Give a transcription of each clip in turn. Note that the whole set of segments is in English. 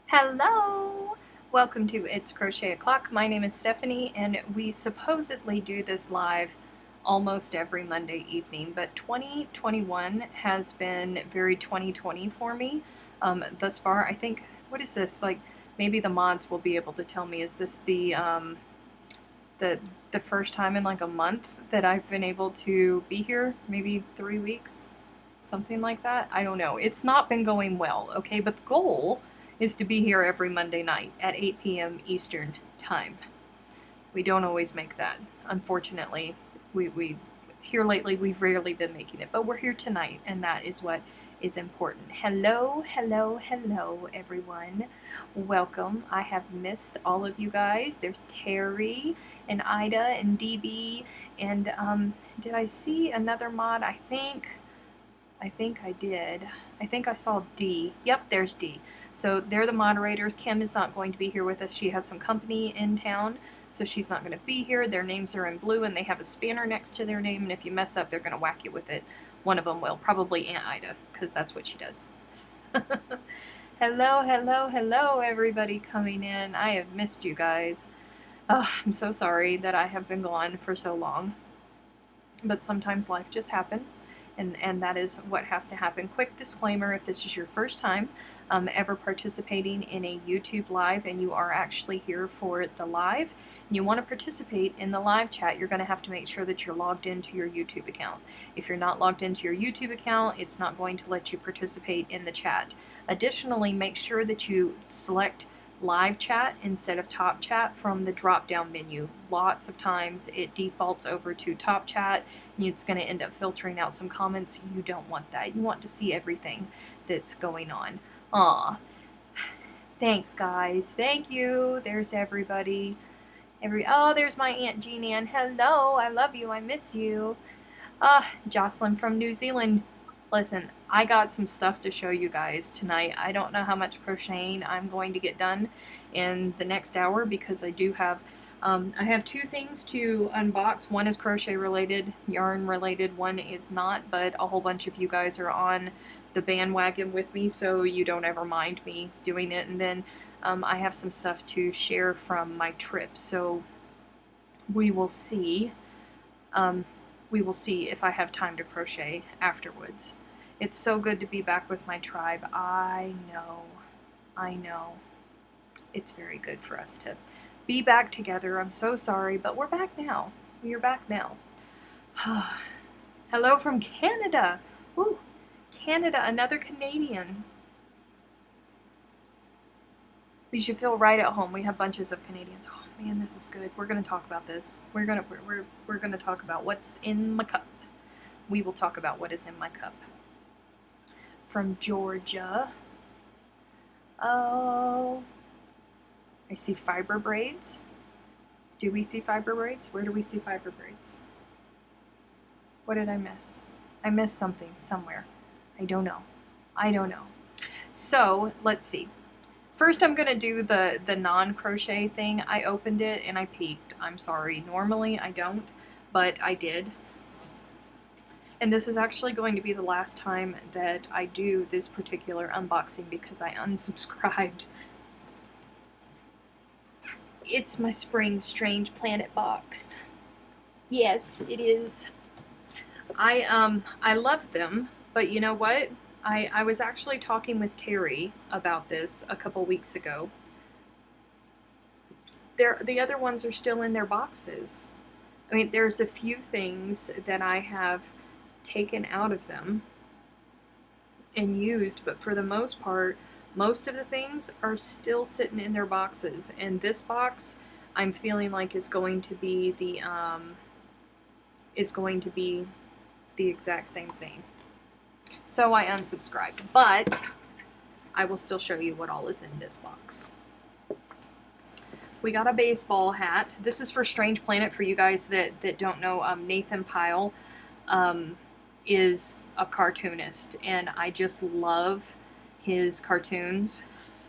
Hello! Welcome to It's Crochet O'Clock. My name is Stephanie, and we supposedly do this live almost every Monday evening, but 2021 has been very 2020 for me thus far. I think, what is this? Like, maybe the mods will be able to tell me, is this the the first time in like a month that I've been able to be here? Maybe 3 weeks? Something like that? I don't know. It's not been going well, okay? But the goal is to be here every Monday night at 8 p.m. Eastern Time. We don't always make that. Unfortunately, we here lately we've rarely been making it, but we're here tonight, and that is what is important. Hello, hello, hello, everyone. Welcome. I have missed all of you guys. There's Terry and Ida and DB, and did I see another mod? I think I did. I think I saw D. Yep, there's D. So they're the moderators. Kim is not going to be here with us. She has some company in town, so she's not going to be here. Their names are in blue, and they have a spanner next to their name, and if you mess up, they're going to whack you with it. One of them will. Probably Aunt Ida, because that's what she does. Hello, hello, hello, everybody coming in. I have missed you guys. Oh, I'm so sorry that I have been gone for so long. But sometimes life just happens, and that is what has to happen. Quick disclaimer, if this is your first time ever participating in a YouTube live and you are actually here for the live, and you want to participate in the live chat, you're going to have to make sure that you're logged into your YouTube account. If you're not logged into your YouTube account, it's not going to let you participate in the chat. Additionally, make sure that you select live chat instead of top chat from the drop down menu. Lots of times it defaults over to top chat and it's going to end up filtering out some comments. You don't want that. You want to see everything that's going on. Aw. Thanks, guys. Thank you. There's everybody. Oh, there's my Aunt Jean Ann. Hello. I love you. I miss you. Jocelyn from New Zealand. Listen, I got some stuff to show you guys tonight. I don't know how much crocheting I'm going to get done in the next hour because I do have I have two things to unbox. One is crochet related, yarn related, one is not, but a whole bunch of you guys are on the bandwagon with me, so you don't ever mind me doing it. And then I have some stuff to share from my trip, so we will see. We will see if I have time to crochet afterwards. It's so good to be back with my tribe. I know. It's very good for us to be back together. I'm so sorry, but we're back now. We are back now. Hello from Canada. Woo. Canada, another Canadian. You should feel right at home. We have bunches of Canadians. Oh man, this is good. We're gonna talk about this. We're gonna talk about what's in my cup. We will talk about what is in my cup. From Georgia. Oh, I see fiber braids. Do we see fiber braids? Where do we see fiber braids? What did I miss? I missed something somewhere. I don't know. So let's see. First, I'm going to do the non-crochet thing. I opened it and I peeked. I'm sorry. Normally I don't, but I did. And this is actually going to be the last time that I do this particular unboxing because I unsubscribed. It's my Spring Strange Planet box. Yes, it is. I love them, but you know what? I was actually talking with Terry about this a couple weeks ago. The other ones are still in their boxes. I mean, there's a few things that I have taken out of them and used, but for the most part, most of the things are still sitting in their boxes. And this box, I'm feeling like is going to be the exact same thing. So I unsubscribed, but I will still show you what all is in this box. We got a baseball hat. This is for Strange Planet. For you guys that don't know, Nathan Pyle is a cartoonist, and I just love his cartoons.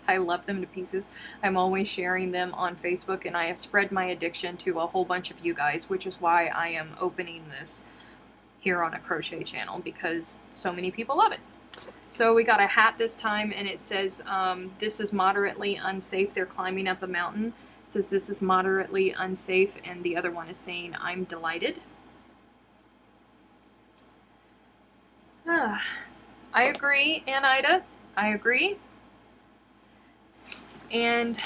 I love them to pieces. I'm always sharing them on Facebook, and I have spread my addiction to a whole bunch of you guys, which is why I am opening this here on a crochet channel, because so many people love it. So we got a hat this time, and it says, this is moderately unsafe. They're climbing up a mountain. It says this is moderately unsafe, and the other one is saying, I'm delighted. I agree, Aunt Ida. I agree. And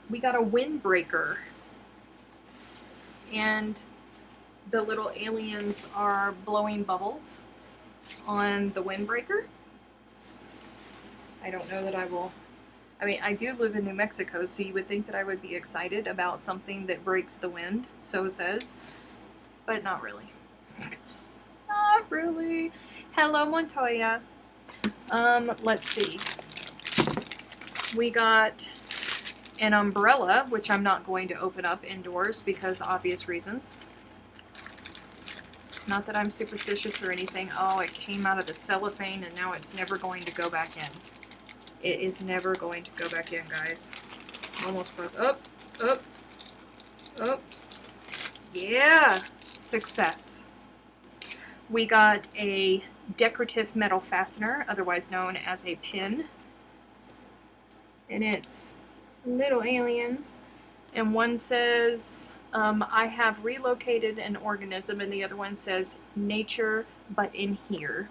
we got a windbreaker. And the little aliens are blowing bubbles on the windbreaker. I don't know that I will. I mean, I do live in New Mexico, so you would think that I would be excited about something that breaks the wind, so it says, but not really. Not really. Hello, Montoya. Let's see. We got an umbrella, which I'm not going to open up indoors because obvious reasons. Not that I'm superstitious or anything. Oh, it came out of the cellophane and now it's never going to go back in. It is never going to go back in, guys. Almost broke. Up, up, up. Yeah, success. We got a decorative metal fastener, otherwise known as a pin. And it's little aliens. And one says, I have relocated an organism, and the other one says, nature, but in here.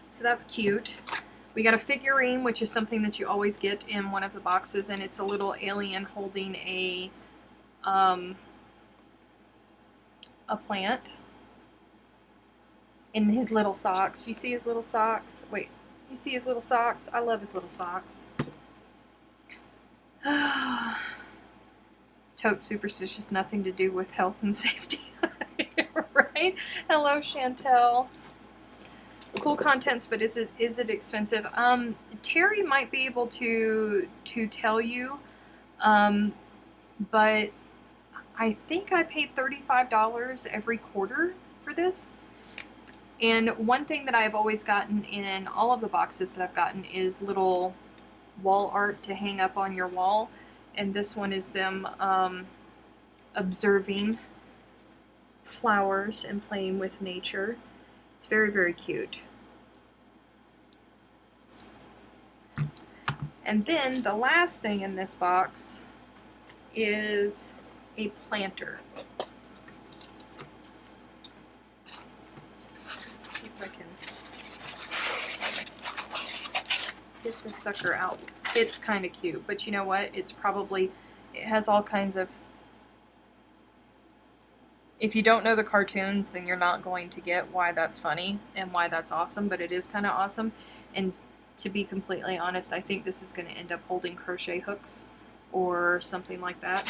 So that's cute. We got a figurine, which is something that you always get in one of the boxes, and it's a little alien holding a plant in his little socks. You see his little socks? Wait, you see his little socks? I love his little socks. Totes superstitious, nothing to do with health and safety. Right? Hello, Chantel. Cool contents, but is it expensive? Terry might be able to tell you, but I think I paid $35 every quarter for this. And one thing that I've always gotten in all of the boxes that I've gotten is little wall art to hang up on your wall. And this one is them observing flowers and playing with nature. It's very, very cute. And then the last thing in this box is a planter. Let's see if I can get this sucker out. It's kind of cute, but you know what? It has all kinds of... If you don't know the cartoons, then you're not going to get why that's funny and why that's awesome, but it is kind of awesome. And to be completely honest, I think this is going to end up holding crochet hooks or something like that.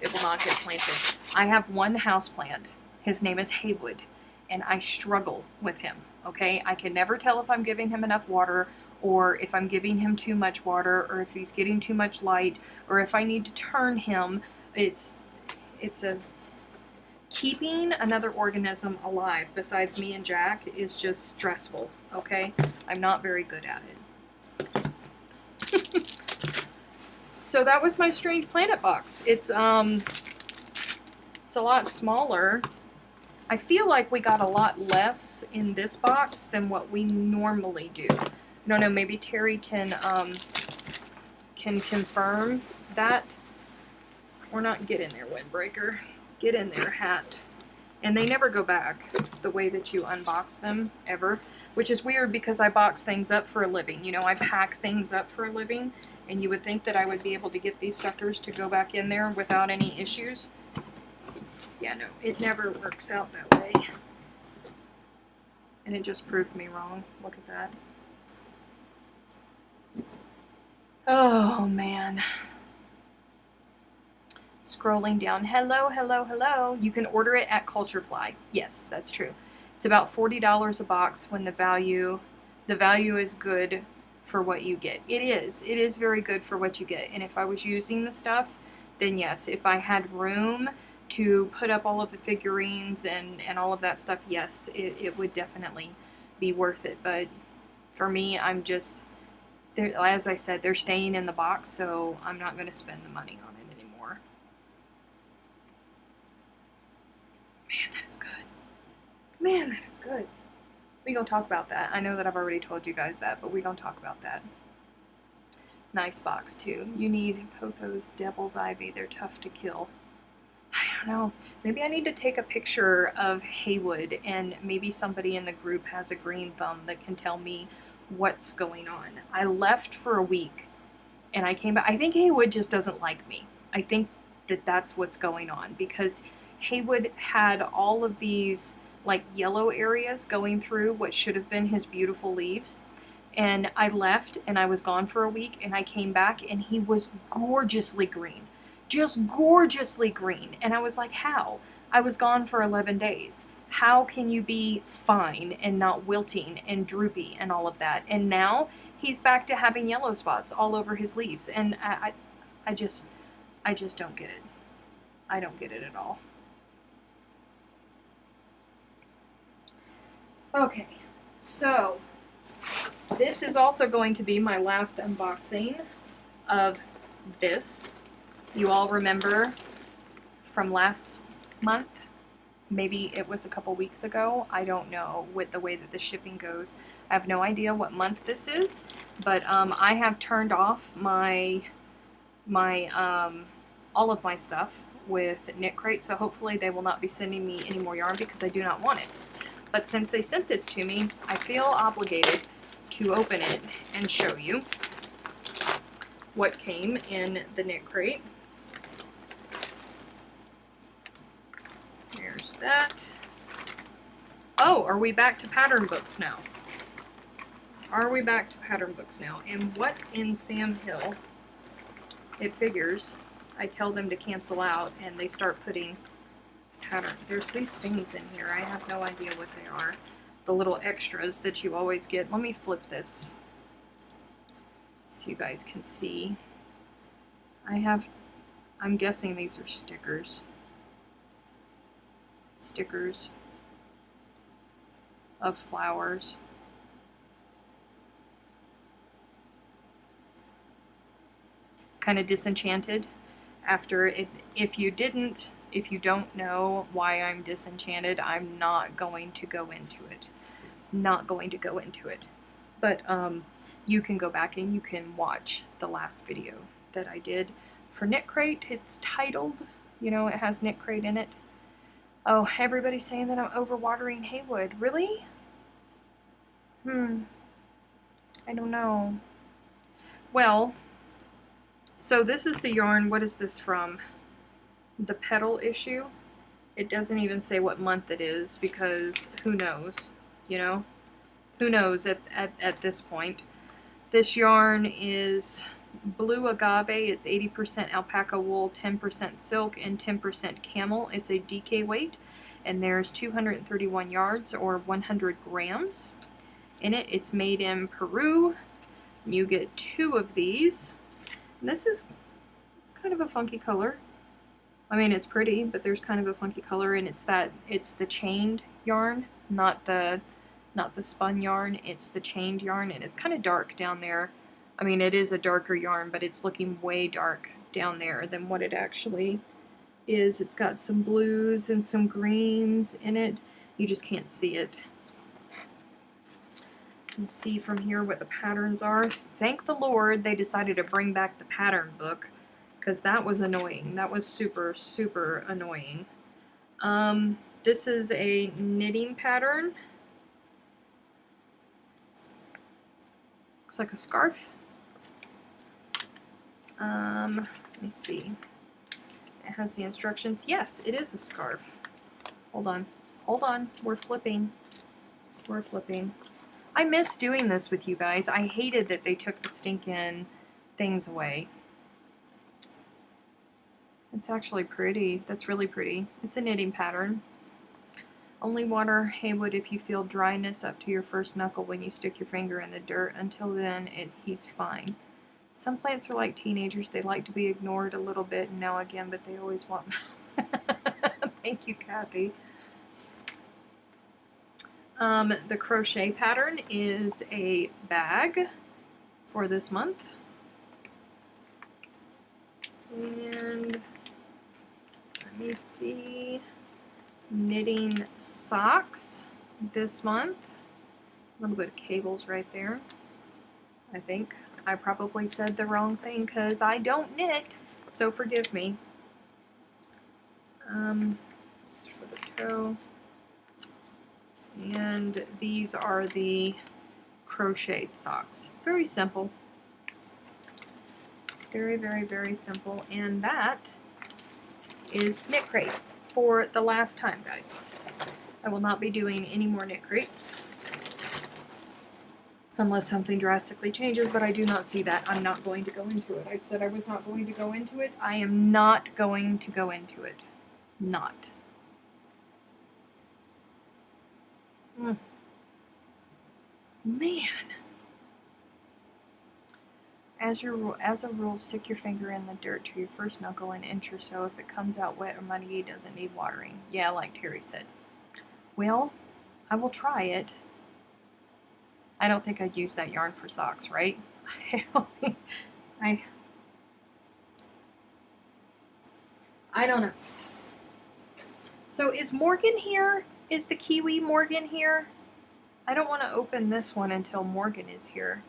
It will not get planted. I have one houseplant. His name is Haywood, and I struggle with him, okay? I can never tell if I'm giving him enough water, or if I'm giving him too much water, or if he's getting too much light, or if I need to turn him. Keeping another organism alive besides me and Jack is just stressful, okay? I'm not very good at it. So that was my Strange Planet box. It's a lot smaller. I feel like we got a lot less in this box than what we normally do. No, maybe Terry can confirm that. Or not. Get in there, windbreaker. Get in there, hat. And they never go back the way that you unbox them, ever. Which is weird because I box things up for a living. You know, I pack things up for a living. And you would think that I would be able to get these suckers to go back in there without any issues. Yeah, no, it never works out that way. And it just proved me wrong. Look at that. Oh, man. Scrolling down. Hello, hello, hello. You can order it at Culture Fly. Yes, that's true. It's about $40 a box when the value is good for what you get. It is very good for what you get. And if I was using the stuff, then yes. If I had room to put up all of the figurines and all of that stuff, yes, it would definitely be worth it. But for me, I'm just, as I said, they're staying in the box, so I'm not going to spend the money on it anymore. Man, that is good. Man, that is good. We gonna talk about that. I know that I've already told you guys that, but we gonna talk about that. Nice box too. You need Potho's Devil's Ivy. They're tough to kill. I don't know. Maybe I need to take a picture of Haywood, and maybe somebody in the group has a green thumb that can tell me what's going on. I left for a week and I came back. I think Haywood just doesn't like me. I think that that's what's going on, because Haywood had all of these like yellow areas going through what should have been his beautiful leaves. And I left and I was gone for a week, and I came back and he was gorgeously green. Just gorgeously green. And I was like, how? I was gone for 11 days. How can you be fine and not wilting and droopy and all of that? And now he's back to having yellow spots all over his leaves. And I just don't get it. I don't get it at all. Okay, so this is also going to be my last unboxing of this. You all remember from last month? Maybe it was a couple weeks ago. I don't know with the way that the shipping goes. I have no idea what month this is, but I have turned off my all of my stuff with Knit Crate, so hopefully they will not be sending me any more yarn because I do not want it. But since they sent this to me, I feel obligated to open it and show you what came in the Knit Crate. There's that. Oh, are we back to pattern books now? Are we back to pattern books now? And what in Sam Hill? It figures I tell them to cancel out and they start putting pattern. There's these things in here. I have no idea what they are. The little extras that you always get. Let me flip this so you guys can see. I'm guessing these are stickers. Stickers of flowers. Kind of disenchanted after it. If you don't know why I'm disenchanted, I'm not going to go into it. Not going to go into it. But you can go back and you can watch the last video that I did for Knit Crate. It's titled, you know, it has Knit Crate in it. Oh, everybody's saying that I'm overwatering Haywood. Really? I don't know. Well, so this is the yarn. What is this from? The Petal issue. It doesn't even say what month it is, because who knows, you know? Who knows at this point. This yarn is Blue Agave. It's 80% alpaca wool, 10% silk, and 10% camel. It's a DK weight, and there's 231 yards, or 100 grams in it. It's made in Peru. You get 2 of these. And it's kind of a funky color. I mean, it's pretty, but there's kind of a funky color, and it's the chained yarn, not the spun yarn. It's the chained yarn, and it's kind of dark down there. I mean, it is a darker yarn, but it's looking way dark down there than what it actually is. It's got some blues and some greens in it. You just can't see it. You can see from here what the patterns are. Thank the Lord they decided to bring back the pattern book, because that was annoying. That was super, super annoying. This is a knitting pattern. Looks like a scarf. Let me see. It has the instructions. Yes, it is a scarf. Hold on. Hold on. We're flipping. We're flipping. I miss doing this with you guys. I hated that they took the stinking things away. It's actually pretty. That's really pretty. It's a knitting pattern. Only water Haywood if you feel dryness up to your first knuckle when you stick your finger in the dirt. Until then, he's fine. Some plants are like teenagers. They like to be ignored a little bit now and again, but they always want... Thank you, Kathy. The crochet pattern is a bag for this month. And let me see, knitting socks this month. A little bit of cables right there. I think I probably said the wrong thing because I don't knit, so forgive me. This is for the toe. And these are the crocheted socks. Very simple. Very, very, very simple. And that is knit crate for the last time, guys. I will not be doing any more knit crates unless something drastically changes, but I do not see that. I'm not going to go into it. I said I was not going to go into it. I am not going to go into it. Not. Man. As a rule, stick your finger in the dirt to your first knuckle an inch or so. If it comes out wet or muddy, it doesn't need watering. Yeah, like Terry said. Well, I will try it. I don't think I'd use that yarn for socks, right? I don't know. So is Morgan here? Is the Kiwi Morgan here? I don't want to open this one until Morgan is here.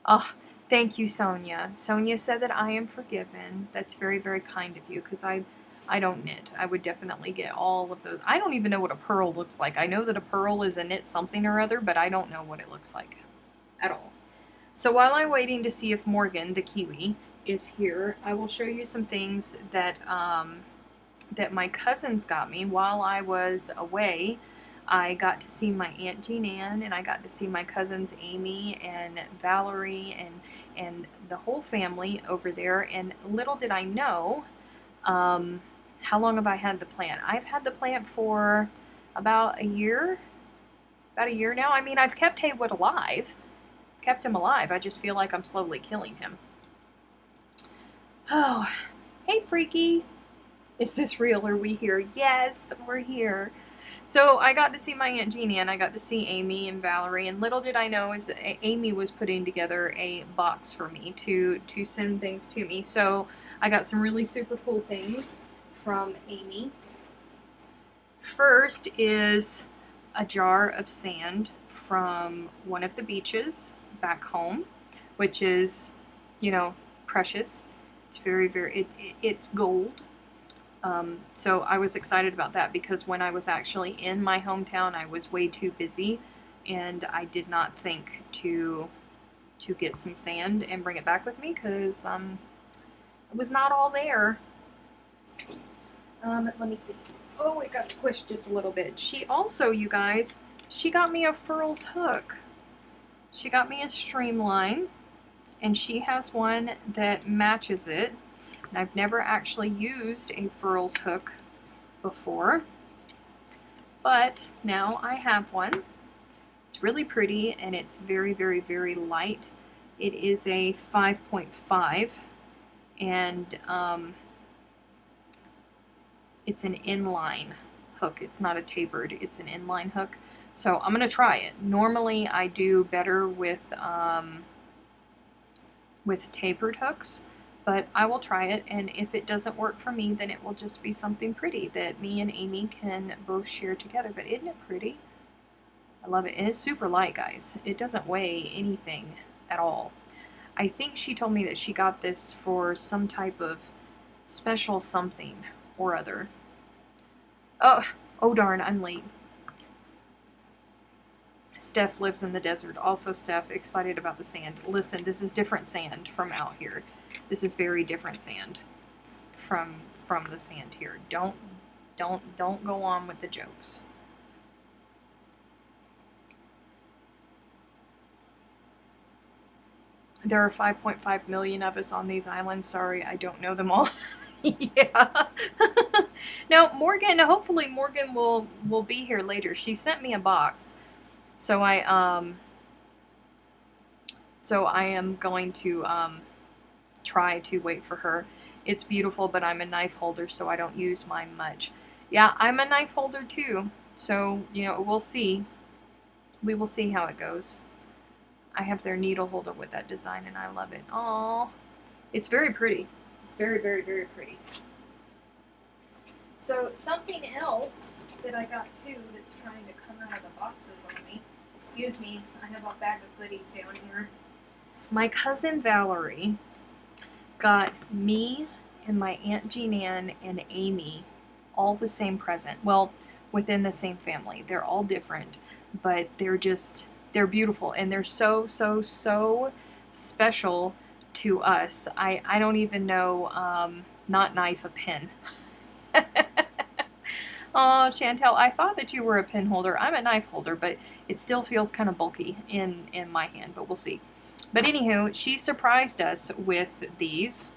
Oh, thank you, Sonia. Sonia said that I am forgiven. That's very, very kind of you, because I don't knit. I would definitely get all of those. I don't even know what a purl looks like. I know that a purl is a knit something or other, but I don't know what it looks like at all. So while I'm waiting to see if Morgan, the Kiwi, is here, I will show you some things that that my cousins got me while I was away. I got to see my Aunt Jean Ann, and I got to see my cousins Amy and Valerie and the whole family over there. And little did I know, how long have I had the plant? I've had the plant for about a year. About a year now. I mean, I've kept Haywood alive. Kept him alive. I just feel like I'm slowly killing him. Oh, hey, Freaky. Is this real? Are we here? Yes, we're here. So I got to see my Aunt Jeannie, and I got to see Amy and Valerie, and little did I know is that Amy was putting together a box for me to send things to me. So I got some really super cool things from Amy. First is a jar of sand from one of the beaches back home, which is, you know, precious. It's very, very, it's gold. So I was excited about that because when I was actually in my hometown, I was way too busy, and I did not think to get some sand and bring it back with me because it was not all there. Let me see. Oh, it got squished just a little bit. She also, you guys, she got me a furls hook. She got me a streamline, and she has one that matches it. And I've never actually used a furls hook before, but now I have one. It's really pretty, and it's very, very, very light. It is a 5.5, and it's an inline hook. It's not a tapered, it's an inline hook. So I'm gonna try it. Normally I do better with tapered hooks, but I will try it, and if it doesn't work for me, then it will just be something pretty that me and Amy can both share together. But isn't it pretty? I love it. And it's super light, guys. It doesn't weigh anything at all. I think she told me that she got this for some type of special something or other. Oh darn, I'm late. Steph lives in the desert. Also, Steph, excited about the sand. Listen, this is different sand from out here. This is very different sand from the sand here. Don't go on with the jokes. There are 5.5 million of us on these islands. Sorry, I don't know them all. Yeah. Now, Morgan, hopefully Morgan will be here later. She sent me a box. So I am going to try to wait for her. It's beautiful, but I'm a knife holder, so I don't use mine much. Yeah, I'm a knife holder too. So, you know, we'll see. We will see how it goes. I have their needle holder with that design, and I love it. Aww. It's very pretty. It's very, very, very pretty. So something else that I got too that's trying to come out of the boxes on me. Excuse me, I have a bag of goodies down here. My cousin Valerie got me and my Aunt Jean Ann and Amy all the same present. Well, within the same family. They're all different, but they're beautiful, and they're so, so, so special to us. I don't even know, not knife, a pen. Oh, Chantel, I thought that you were a pen holder. I'm a knife holder, but it still feels kind of bulky in my hand, but we'll see. But anywho, she surprised us with these.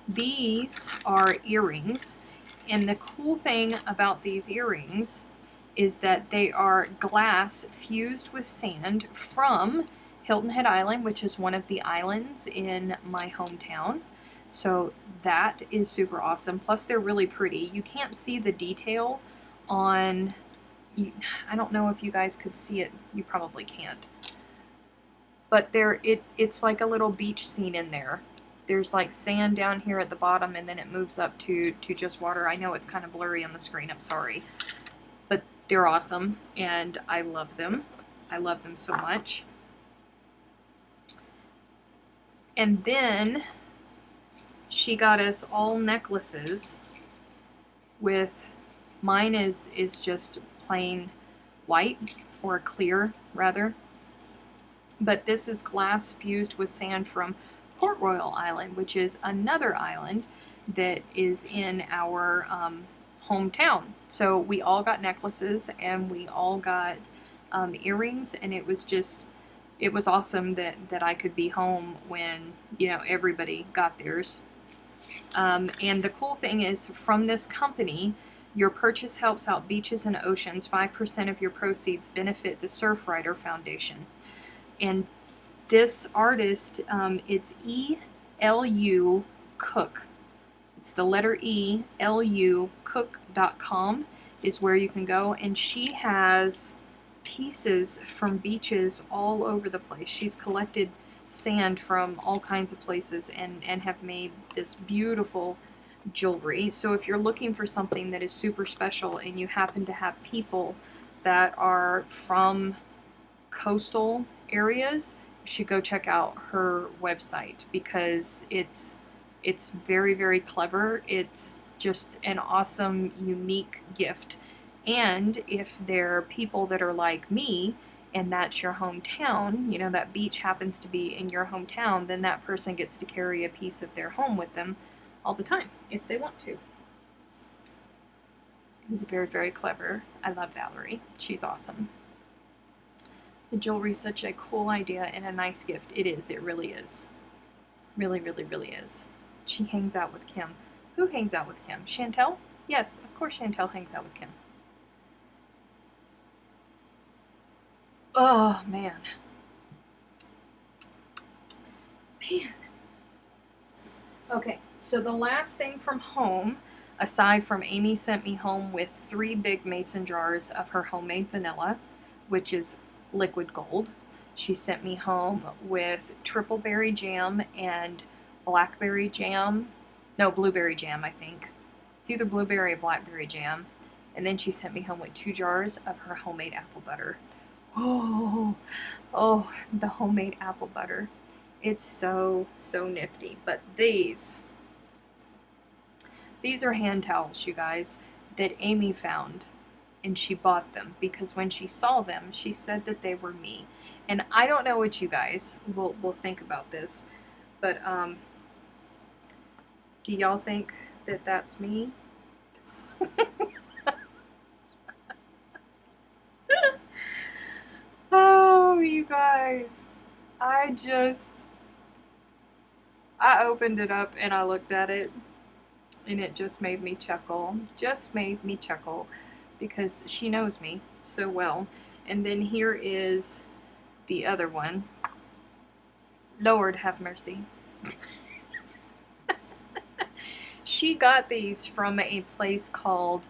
These are earrings, and the cool thing about these earrings is that they are glass fused with sand from Hilton Head Island, which is one of the islands in my hometown. So that is super awesome. Plus they're really pretty. You can't see the detail on, I don't know if you guys could see it. You probably can't. But it's like a little beach scene in there. There's like sand down here at the bottom, and then it moves up to just water. I know it's kind of blurry on the screen, I'm sorry. But they're awesome, and I love them. I love them so much. And then she got us all necklaces with, mine is just plain white, or clear rather. But this is glass fused with sand from Port Royal Island, which is another island that is in our hometown. So we all got necklaces, and we all got earrings, and it was awesome that I could be home when, you know, everybody got theirs. And the cool thing is, from this company, your purchase helps out beaches and oceans. 5% of your proceeds benefit the Surfrider Foundation. And this artist, it's E.L.U. Cook. It's the letter E, L-U, cook.com is where you can go. And she has pieces from beaches all over the place. She's collected sand from all kinds of places and have made this beautiful jewelry. So if you're looking for something that is super special, and you happen to have people that are from coastal areas, you should go check out her website, because it's very, very clever. It's just an awesome, unique gift. And if there are people that are like me, and that's your hometown, you know, that beach happens to be in your hometown, then that person gets to carry a piece of their home with them all the time, if they want to. It was very, very clever. I love Valerie. She's awesome. The jewelry is such a cool idea and a nice gift. It is. It really is. Really, really, really is. She hangs out with Kim. Who hangs out with Kim? Chantel? Yes, of course Chantel hangs out with Kim. Oh, man. Man. Okay, so the last thing from home, aside from Amy sent me home with 3 big mason jars of her homemade vanilla, which is liquid gold. She sent me home with triple berry jam and blackberry jam. No, blueberry jam, I think. It's either blueberry or blackberry jam. And then she sent me home with 2 jars of her homemade apple butter. Oh, the homemade apple butter. It's so, so nifty. But these are hand towels, you guys, that Amy found. And she bought them because when she saw them, she said that they were me. And I don't know what you guys will think about this, but do y'all think that that's me? Oh, you guys, I opened it up and I looked at it, and it just made me chuckle. Just made me chuckle. Because she knows me so well. And then here is the other one. Lord have mercy. She got these from a place called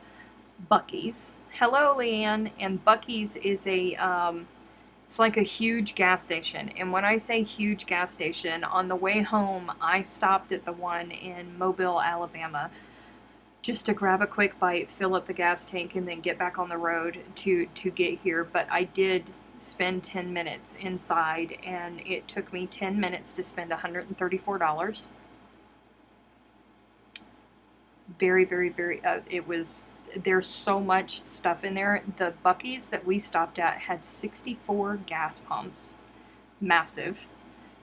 Buc-ee's. Hello, Leanne. And Buc-ee's is it's like a huge gas station. And when I say huge gas station, on the way home, I stopped at the one in Mobile, Alabama. just to grab a quick bite, fill up the gas tank, and then get back on the road to get here. But I did spend 10 minutes inside, and it took me 10 minutes to spend $134. Very, very, very, there's so much stuff in there. The Buc-ee's that we stopped at had 64 gas pumps. Massive.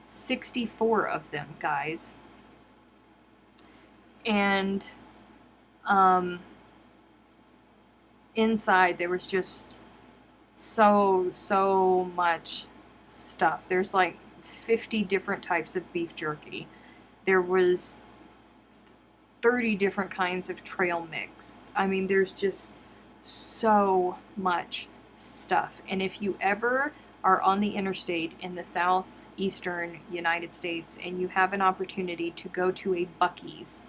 64 of them, guys. And inside there was just so much stuff. There's like 50 different types of beef jerky. There was 30 different kinds of trail mix. I mean, there's just so much stuff. And if you ever are on the interstate in the southeastern United States and you have an opportunity to go to a Buc-ee's,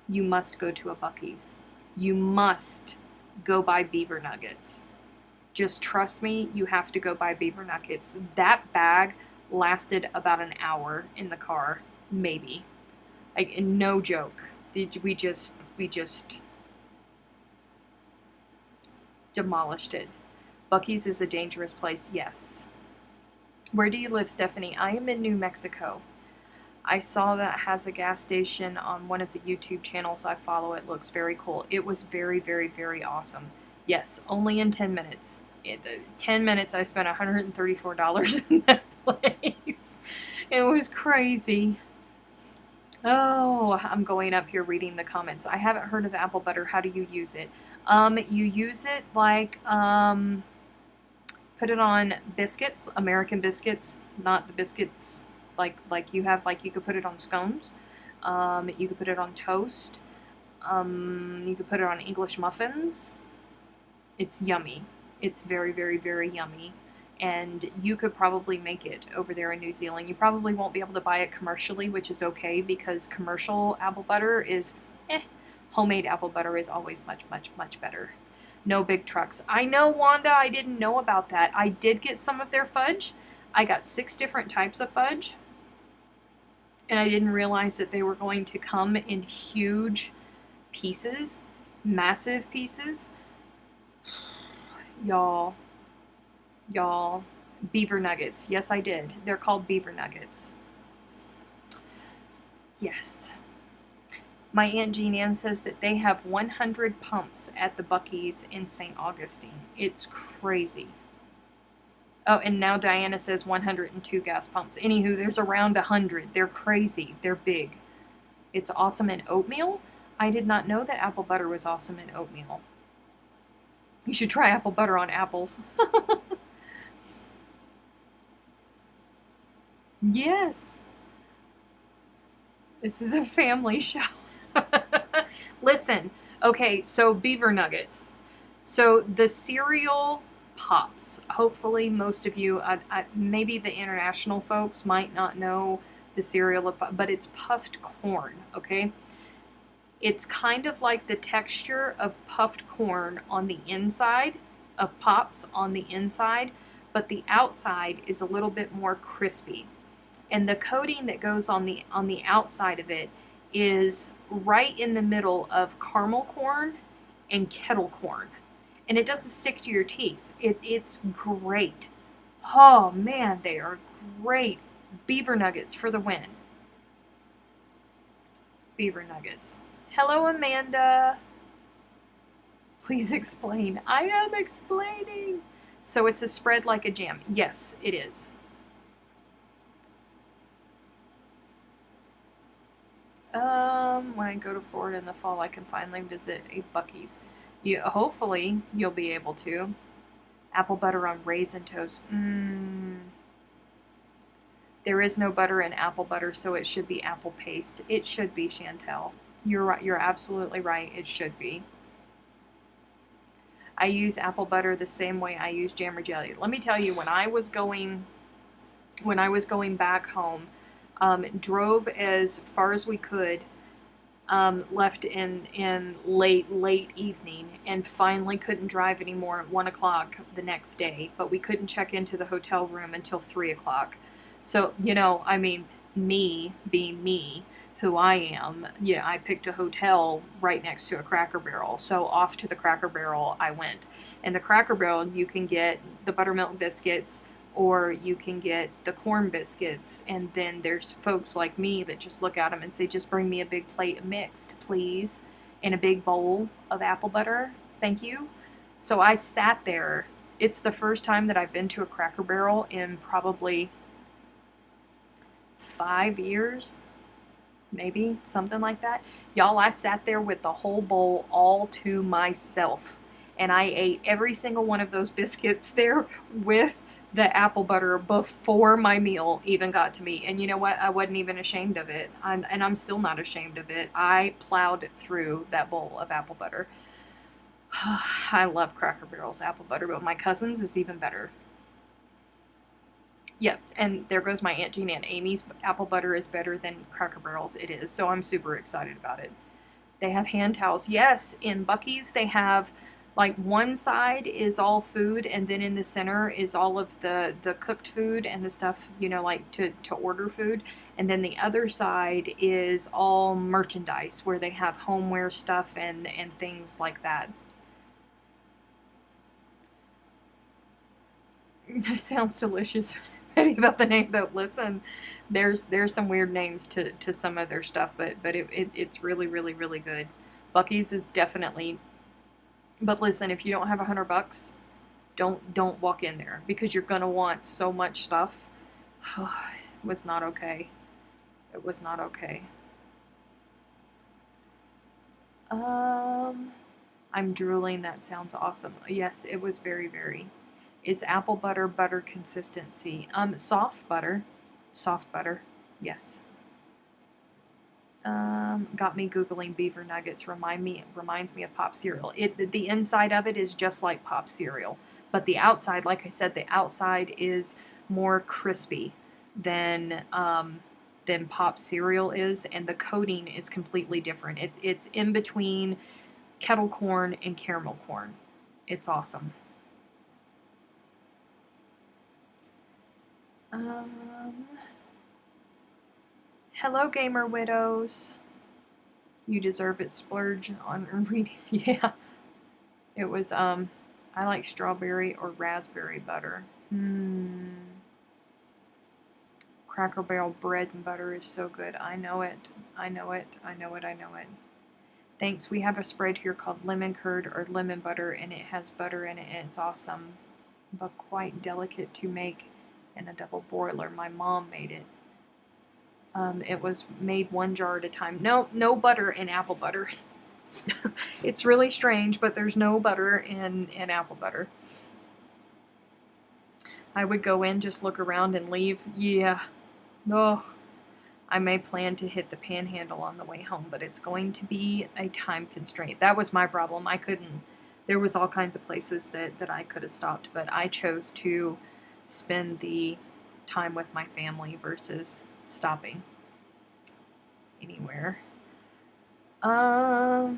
you must go to a Buc-ee's. You must go buy beaver nuggets. Just trust me, you have to go buy beaver nuggets. That bag lasted about an hour in the car, maybe. Like, no joke. We just demolished it. Buc-ee's is a dangerous place, yes. Where do you live, Stephanie? I am in New Mexico. I saw that has a gas station on one of the YouTube channels I follow. It looks very cool. It was very, very, very awesome. Yes, only in 10 minutes. In 10 minutes, I spent $134 in that place. It was crazy. Oh, I'm going up here reading the comments. I haven't heard of apple butter. How do you use it? You use it like, put it on biscuits, American biscuits, not the biscuits like you have, like you could put it on scones. You could put it on toast. You could put it on English muffins. It's yummy. It's very, very, very yummy. And you could probably make it over there in New Zealand. You probably won't be able to buy it commercially, which is okay because commercial apple butter is homemade apple butter is always much, much, much better. No big trucks. I know, Wanda, I didn't know about that. I did get some of their fudge. I got 6 different types of fudge. And I didn't realize that they were going to come in huge pieces, massive pieces. Y'all, beaver nuggets. Yes, I did. They're called beaver nuggets. Yes. My Aunt Jean Ann says that they have 100 pumps at the Buc-ee's in St. Augustine. It's crazy. Oh, and now Diana says 102 gas pumps. Anywho, there's around 100. They're crazy. They're big. It's awesome in oatmeal. I did not know that apple butter was awesome in oatmeal. You should try apple butter on apples. Yes. This is a family show. Listen, okay, so beaver nuggets. So the cereal pops. Hopefully most of you, maybe the international folks might not know the cereal, but it's puffed corn, okay? It's kind of like the texture of puffed corn on the inside, of Pops on the inside, but the outside is a little bit more crispy. And the coating that goes on the outside of it is right in the middle of caramel corn and kettle corn. And it doesn't stick to your teeth. It's great. Oh man, they are great. Beaver nuggets for the win. Beaver nuggets. Hello, Amanda. Please explain. I am explaining. So it's a spread like a jam. Yes, it is. When I go to Florida in the fall, I can finally visit a Buc-ee's. Hopefully, you'll be able to. Apple butter on raisin toast. There is no butter in apple butter, so it should be apple paste. It should be, Chantel. You're right. You're absolutely right. It should be. I use apple butter the same way I use jam or jelly. Let me tell you, when I was going back home, drove as far as we could, left in late evening, and finally couldn't drive anymore at 1 o'clock the next day, but we couldn't check into the hotel room until 3 o'clock. So, I mean, me being me, who I am, I picked a hotel right next to a Cracker Barrel. So off to the Cracker Barrel I went. And the Cracker Barrel, you can get the buttermilk biscuits or you can get the corn biscuits. And then there's folks like me that just look at them and say, just bring me a big plate of mixed, please, and a big bowl of apple butter. Thank you. So I sat there. It's the first time that I've been to a Cracker Barrel in probably 5 years, maybe something like that. Y'all, I sat there with the whole bowl all to myself, and I ate every single one of those biscuits there with the apple butter before my meal even got to me. And you know what? I wasn't even ashamed of it. I'm still not ashamed of it. I plowed through that bowl of apple butter. I love Cracker Barrel's apple butter, but my cousin's is even better. Yep, and there goes my Aunt Gina and Amy's apple butter is better than Cracker Barrel's. It is, so I'm super excited about it. They have hand towels. Yes, in Buc-ee's they have, like, one side is all food, and then in the center is all of the cooked food and the stuff, like to order food. And then the other side is all merchandise, where they have homeware stuff and things like that. That sounds delicious. About the name though, listen, there's some weird names to some of their stuff, but it's really, really, really good. Buc-ee's is definitely, but listen, if you don't have $100, don't walk in there, because you're gonna want so much stuff. It was not okay. It was not okay. I'm drooling. That sounds awesome. Yes, it was very, very. Is apple butter consistency? Soft butter. Soft butter. Yes. Got me Googling beaver nuggets. Reminds me of pop cereal. The inside of it is just like pop cereal, but the outside, like I said, the outside is more crispy than pop cereal is, and the coating is completely different. It's in between kettle corn and caramel corn. It's awesome. Hello, gamer widows. You deserve it. Splurge on reading. Yeah. It was, I like strawberry or raspberry butter. Cracker Barrel bread and butter is so good. I know it. I know it. I know it. I know it. Thanks. We have a spread here called lemon curd or lemon butter, and it has butter in it, and it's awesome, but quite delicate to make in a double boiler. My mom made it. It was made one jar at a time. No butter in apple butter. It's really strange, but there's no butter in apple butter. I would go in, just look around, and leave. Yeah. Oh, I may plan to hit the Panhandle on the way home, but it's going to be a time constraint. That was my problem. I couldn't. There was all kinds of places that I could have stopped, but I chose to spend the time with my family versus stopping anywhere. Hello,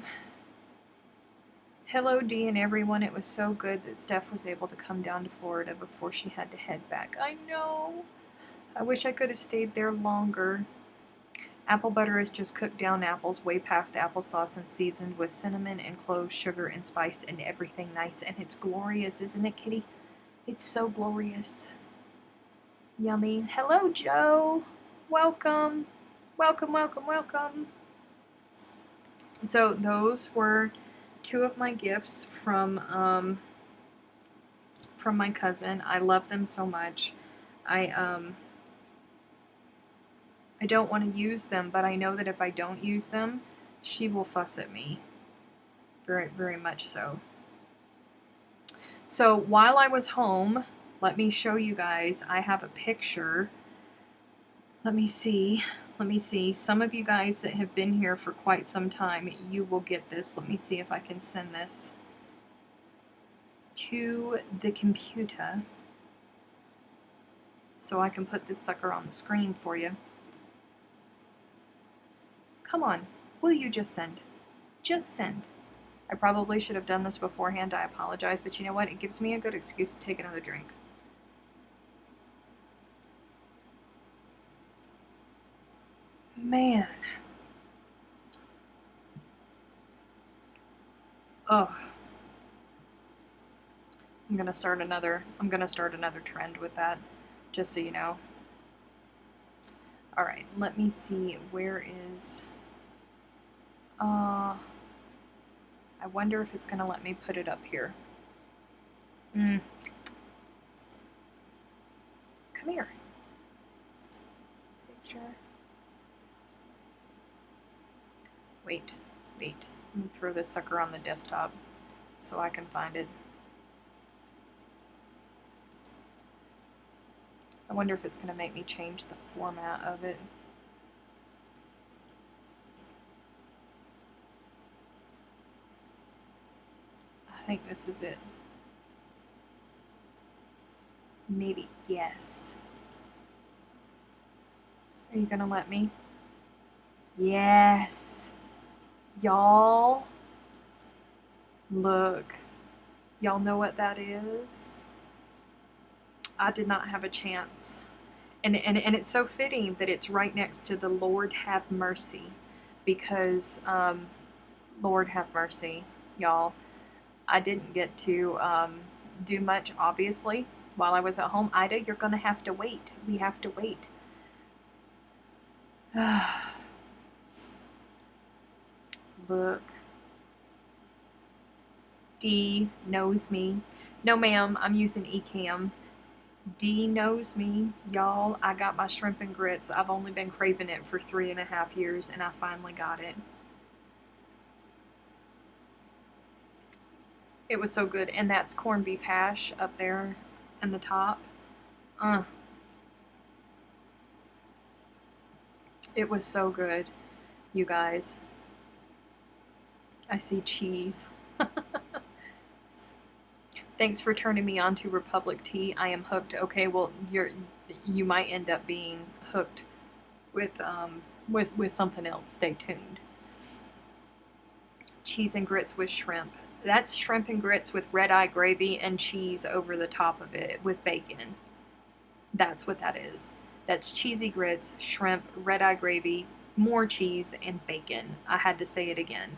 Dee and everyone. It was so good that Steph was able to come down to Florida before she had to head back. I know. I wish I could have stayed there longer. Apple butter is just cooked down apples way past applesauce and seasoned with cinnamon and cloves, sugar and spice and everything nice. And it's glorious, isn't it, Kitty? It's so glorious. Yummy. Hello, Joe. Welcome. Welcome, welcome, welcome. So those were two of my gifts from my cousin. I love them so much. I don't want to use them, but I know that if I don't use them, she will fuss at me. Very, very much so. So while I was home, let me show you guys. I have a picture. Let me see. Some of you guys that have been here for quite some time, you will get this. Let me see if I can send this to the computer so I can put this sucker on the screen for you. Come on, will you just send? Just send. I probably should have done this beforehand. I apologize, but you know what? It gives me a good excuse to take another drink. Man, Oh, I'm gonna start another trend with that, just so you know. All right, let me see. Where is? I wonder if it's gonna let me put it up here. Come here. Picture. Wait. Let me throw this sucker on the desktop so I can find it. I wonder if it's going to make me change the format of it. I think this is it. Maybe. Yes. Are you going to let me? Yes. Y'all. Look. Y'all know what that is? I did not have a chance. And it's so fitting that it's right next to the Lord Have Mercy, because Lord have mercy, y'all. I didn't get to do much, obviously, while I was at home. Ida, you're going to have to wait. We have to wait. Look. D knows me. No, ma'am, I'm using Ecamm. D knows me, y'all. I got my shrimp and grits. I've only been craving it for 3.5 years, and I finally got it. It was so good. And that's corned beef hash up there in the top. It was so good, you guys. I see cheese. Thanks for turning me on to Republic Tea. I am hooked. Okay, well, you might end up being hooked with something else. Stay tuned. Cheese and grits with shrimp. That's shrimp and grits with red-eye gravy and cheese over the top of it with bacon. That's what that is. That's cheesy grits, shrimp, red-eye gravy, more cheese, and bacon. I had to say it again.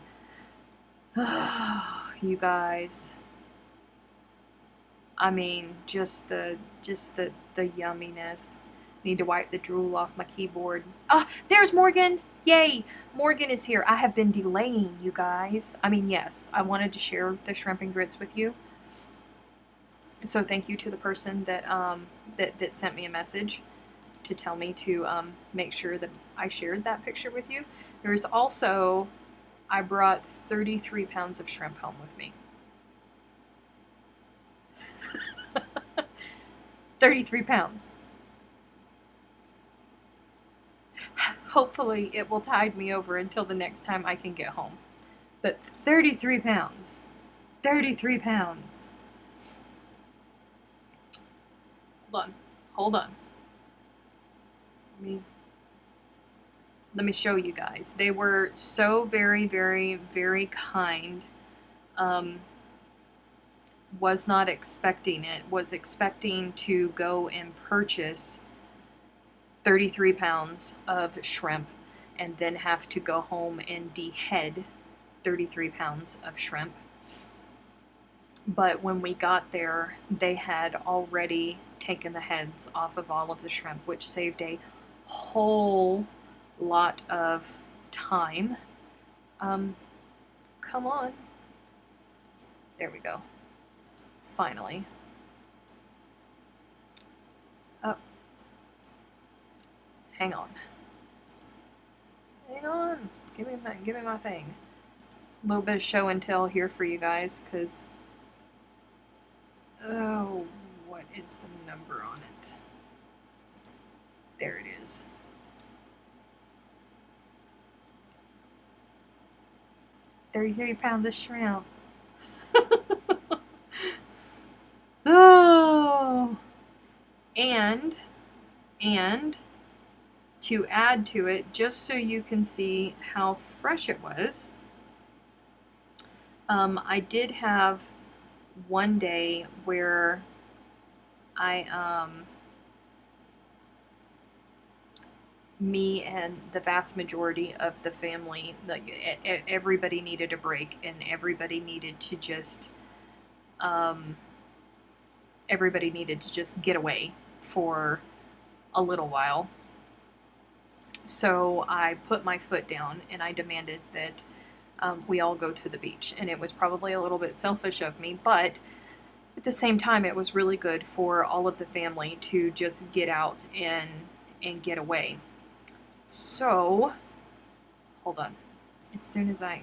You guys. I mean, just the yumminess. Need to wipe the drool off my keyboard. Ah, there's Morgan! Yay! Morgan is here. I have been delaying, you guys. I mean, yes, I wanted to share the shrimp and grits with you. So thank you to the person that that sent me a message to tell me to make sure that I shared that picture with you. There's also, I brought 33 pounds of shrimp home with me. 33 pounds. Hopefully it will tide me over until the next time I can get home. But 33 pounds. 33 pounds. Hold on. Hold on. Let me show you guys. They were so very, very, very kind. Was not expecting it. Was expecting to go and purchase 33 pounds of shrimp and then have to go home and dehead 33 pounds of shrimp. But when we got there, they had already taken the heads off of all of the shrimp, which saved a whole lot of time. Come on. There we go. Finally. Oh. Hang on. Hang on. Give me my thing. A little bit of show and tell here for you guys, because oh, what is the number on it? There it is. $33 pounds of shrimp. Oh, and to add to it, just so you can see how fresh it was, I did have one day where I me and the vast majority of the family, like everybody needed a break, and everybody needed to just get away for a little while. So I put my foot down and I demanded that we all go to the beach. And it was probably a little bit selfish of me, but at the same time, it was really good for all of the family to just get out and get away. So, hold on. As soon as I...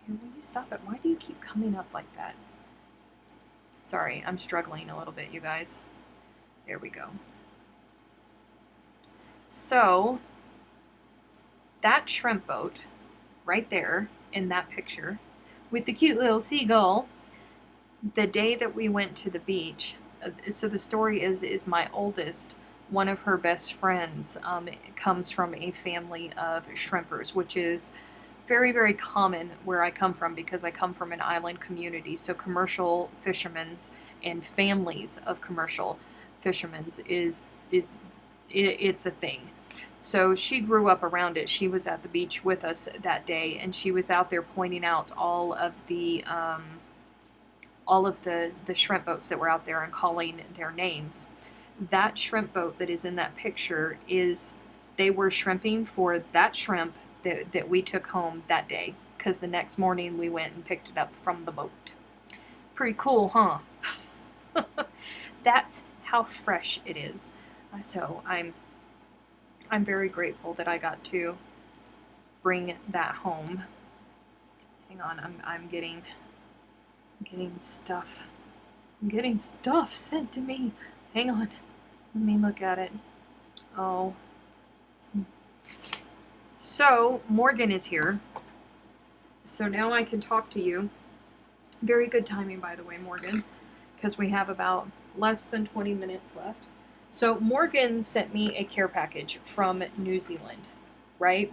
Here, will you stop it? Why do you keep coming up like that? Sorry, I'm struggling a little bit, you guys. There we go. So, that shrimp boat right there in that picture with the cute little seagull, the day that we went to the beach, so the story is my oldest, one of her best friends comes from a family of shrimpers, which is very, very common where I come from because I come from an island community. So commercial fishermen's and families of commercial fishermen's it's a thing. So she grew up around it. She was at the beach with us that day, and she was out there pointing out all of the shrimp boats that were out there and calling their names. That shrimp boat that is in that picture they were shrimping for that shrimp that we took home that day, because the next morning we went and picked it up from the boat. Pretty cool, huh? That's how fresh it is. So I'm very grateful that I got to bring that home. Hang on, I'm getting stuff. I'm getting stuff sent to me. Hang on. Let me look at it. Oh. So, Morgan is here. So now I can talk to you. Very good timing, by the way, Morgan, because we have about less than 20 minutes left. So Morgan sent me a care package from New Zealand, right?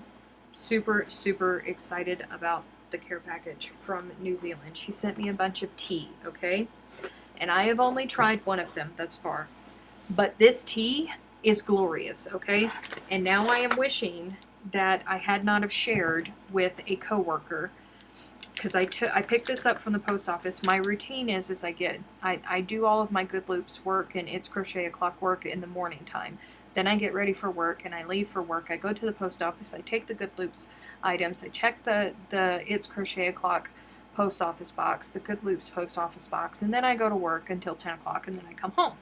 Super, super excited about the care package from New Zealand. She sent me a bunch of tea, okay? And I have only tried one of them thus far. But this tea is glorious, okay? And now I am wishing that I had not have shared with a coworker, because I picked this up from the post office. My routine is I do all of my Good Loops work and It's Crochet O'Clock work in the morning time. Then I get ready for work and I leave for work. I go to the post office. I take the Good Loops items. I check the It's Crochet O'Clock post office box, the Good Loops post office box, and then I go to work until 10 o'clock and then I come home.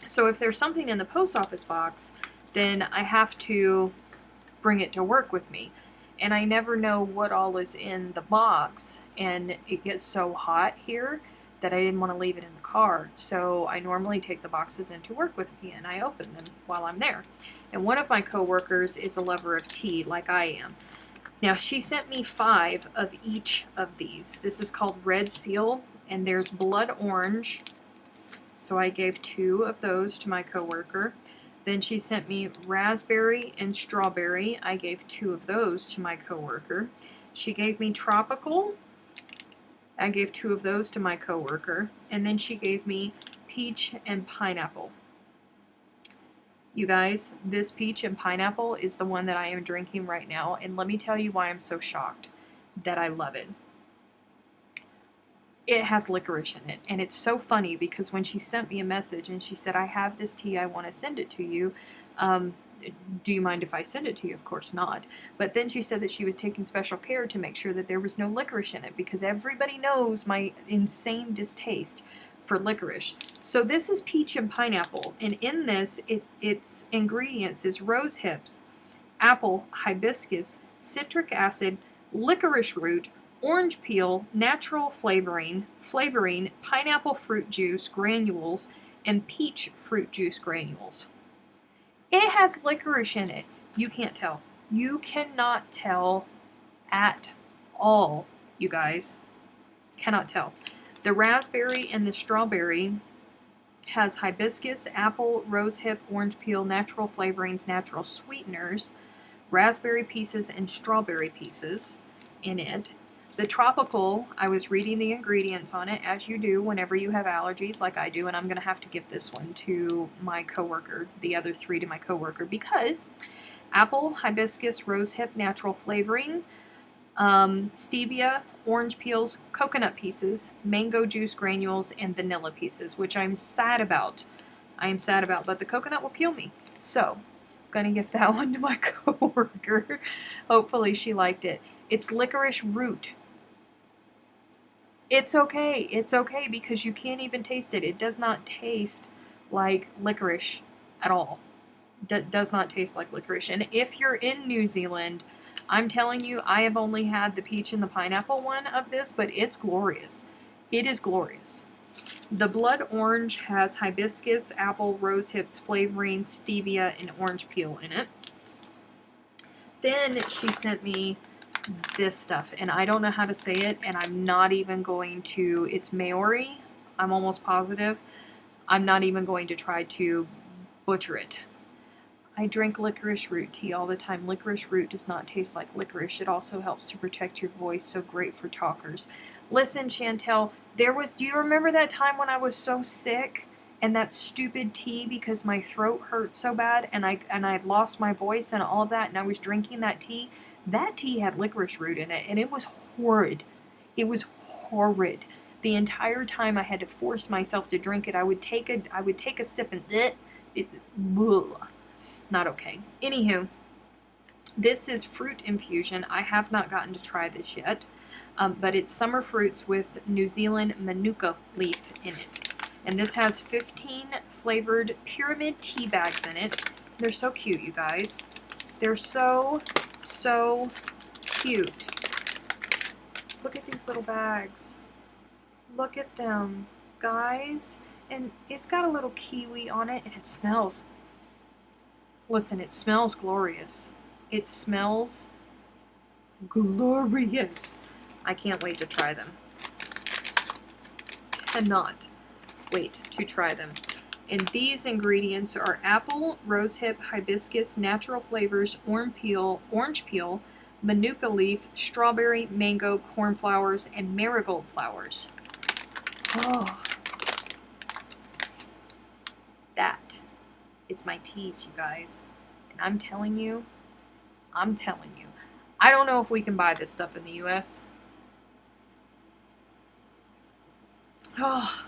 So if there's something in the post office box, then I have to bring it to work with me. And I never know what all is in the box, and it gets so hot here that I didn't want to leave it in the car. So I normally take the boxes into work with me and I open them while I'm there. And one of my coworkers is a lover of tea like I am. Now she sent me 5 of each of these. This is called Red Seal, and there's blood orange. So I gave 2 of those to my coworker. Then she sent me raspberry and strawberry. I gave 2 of those to my coworker. She gave me tropical. I gave 2 of those to my coworker. And then she gave me peach and pineapple. You guys, this peach and pineapple is the one that I am drinking right now. And let me tell you why I'm so shocked that I love it. It has licorice in it, and it's so funny because when she sent me a message and she said, I have this tea, I want to send it to you, do you mind if I send it to you? Of course not. But then she said that she was taking special care to make sure that there was no licorice in it, because everybody knows my insane distaste for licorice. So this is peach and pineapple, and in this, its ingredients is rose hips, apple, hibiscus, citric acid, licorice root, orange peel, natural flavoring, pineapple fruit juice granules, and peach fruit juice granules. It has licorice in it. You can't tell. You cannot tell at all, you guys. Cannot tell. The raspberry and the strawberry has hibiscus, apple, rosehip, orange peel, natural flavorings, natural sweeteners, raspberry pieces, and strawberry pieces in it. The tropical, I was reading the ingredients on it, as you do whenever you have allergies like I do, and I'm going to have to give this one to my coworker, the other 3 to my coworker, because apple, hibiscus, rosehip, natural flavoring, stevia, orange peels, coconut pieces, mango juice granules, and vanilla pieces, which I'm sad about. I am sad about, but the coconut will kill me. So, gonna give that one to my coworker. Hopefully she liked it. It's licorice root. It's okay. It's okay because you can't even taste it. It does not taste like licorice at all. Does not taste like licorice. And if you're in New Zealand, I'm telling you, I have only had the peach and the pineapple one of this, but it's glorious. It is glorious. The blood orange has hibiscus, apple, rose hips, flavoring, stevia, and orange peel in it. Then she sent me this stuff, and I don't know how to say it, and I'm not even going to, it's Maori, I'm almost positive. I'm not even going to try to butcher it. I drink licorice root tea all the time. Licorice root does not taste like licorice. It also helps to protect your voice, so great for talkers. Listen, Chantel, do you remember that time when I was so sick and that stupid tea because my throat hurt so bad and I had lost my voice and all of that, and I was drinking that tea? That tea had licorice root in it, and it was horrid. It was horrid. The entire time I had to force myself to drink it. I would take a sip and not okay. Anywho, this is fruit infusion. I have not gotten to try this yet, but it's summer fruits with New Zealand manuka leaf in it. And this has 15 flavored pyramid tea bags in it. They're so cute, you guys. They're so cute. Look at these little bags. Look at them, guys. And it's got a little kiwi on it, and it smells. Listen, it smells glorious. It smells glorious. I can't wait to try them. Cannot wait to try them. And these ingredients are apple, rosehip, hibiscus, natural flavors, orange peel, manuka leaf, strawberry, mango, cornflowers, and marigold flowers. Oh, that is my teas, you guys. And I'm telling you, I don't know if we can buy this stuff in the US. Oh,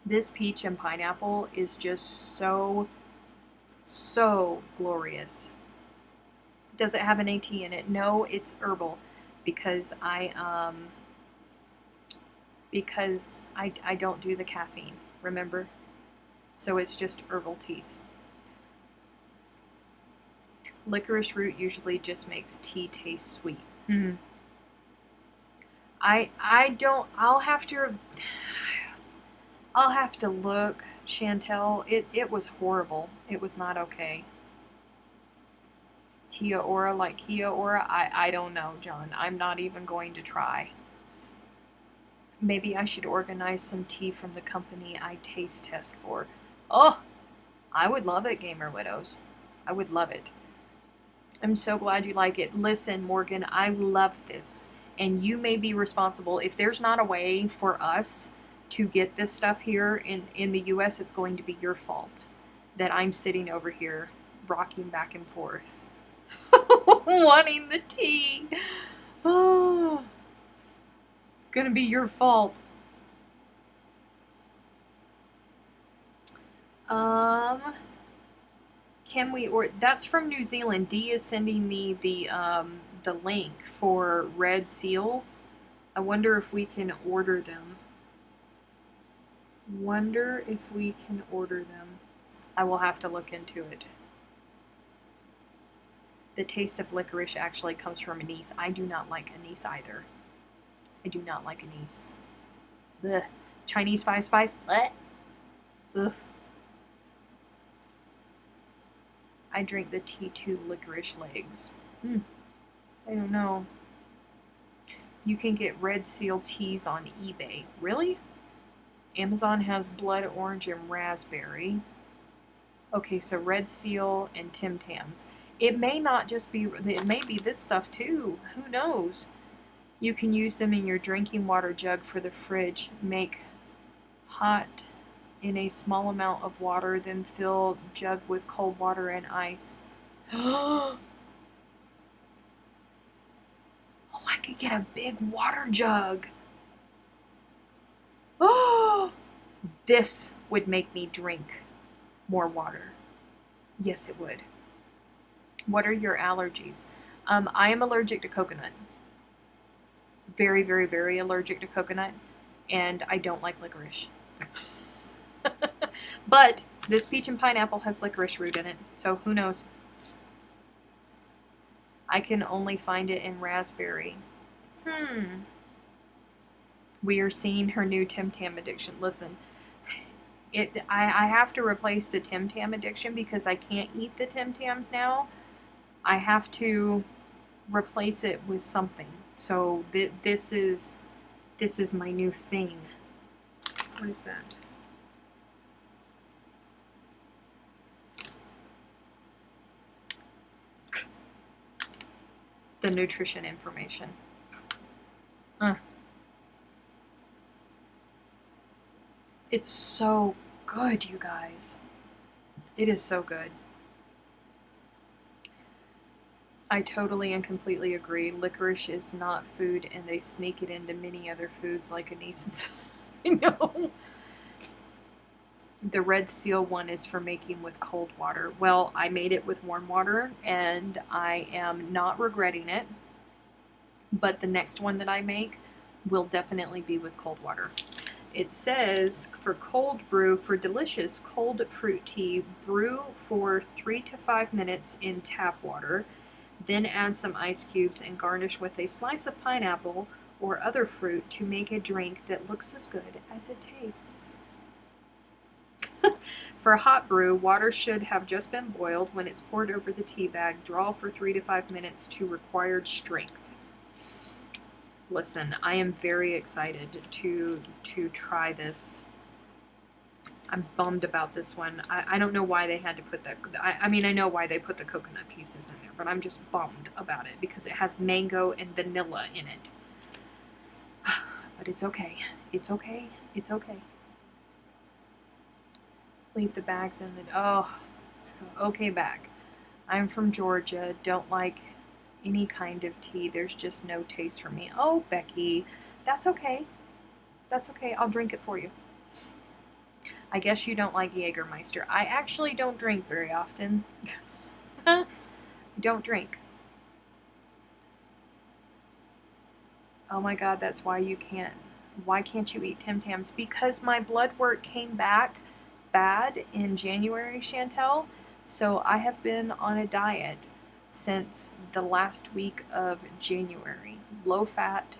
this peach and pineapple is just so glorious. Does it have an AT in it? No, it's herbal because I don't do the caffeine, remember? So it's just herbal teas. Licorice root usually just makes tea taste sweet. I'll have to look, Chantel. It was horrible. It was not okay. Tia Ora like Kia Ora? I don't know, John. I'm not even going to try. Maybe I should organize some tea from the company I taste test for. Oh, I would love it, Gamer Widows. I would love it. I'm so glad you like it. Listen, Morgan, I love this. And you may be responsible. If there's not a way for us to get this stuff here in the US, it's going to be your fault that I'm sitting over here rocking back and forth wanting the tea. Oh, it's gonna be your fault. Can we, or that's from New Zealand. Dee is sending me the link for Red Seal. I wonder if we can order them. I will have to look into it. The taste of licorice actually comes from anise. I do not like anise either. I do not like anise. Ugh. Chinese 5 spice. Blech. Ugh. I drink the T2 licorice legs. I don't know. You can get Red Seal teas on eBay. Really? Amazon has blood orange and raspberry. Okay, so Red Seal and Tim Tams. It may not just be, it may be this stuff too. Who knows? You can use them in your drinking water jug for the fridge. Make hot in a small amount of water, then fill jug with cold water and ice. Oh, I could get a big water jug. Oh, this would make me drink more water. Yes, it would. What are your allergies? I am allergic to coconut. Very, very, very allergic to coconut. And I don't like licorice. But this peach and pineapple has licorice root in it. So who knows? I can only find it in raspberry. We are seeing her new Tim Tam addiction. Listen, I have to replace the Tim Tam addiction because I can't eat the Tim Tams now. I have to replace it with something. So this is my new thing. What is that? The nutrition information. It's so good, you guys. It is so good. I totally and completely agree. Licorice is not food, and they sneak it into many other foods like anise and stuff. I know. The Red Seal one is for making with cold water. Well, I made it with warm water, and I am not regretting it. But the next one that I make will definitely be with cold water. It says, for cold brew, for delicious cold fruit tea, brew for 3 to 5 minutes in tap water. Then add some ice cubes and garnish with a slice of pineapple or other fruit to make a drink that looks as good as it tastes. For hot brew, water should have just been boiled. When it's poured over the tea bag, draw for 3 to 5 minutes to required strength. Listen, I am very excited to try this. I'm bummed about this one. I don't know why they had to put that. I mean, I know why they put the coconut pieces in there, but I'm just bummed about it because it has mango and vanilla in it. But it's okay. It's okay. It's okay. Leave the bags in the... Oh, okay bag. I'm from Georgia. Don't like any kind of tea. There's just no taste for me. Oh, Becky, that's okay. That's okay. I'll drink it for you. I guess you don't like Jägermeister. I actually don't drink very often. Don't drink. Oh my God, that's why you can't. Why can't you eat Tim Tams? Because my blood work came back bad in January, Chantel. So I have been on a diet since the last week of January. Low fat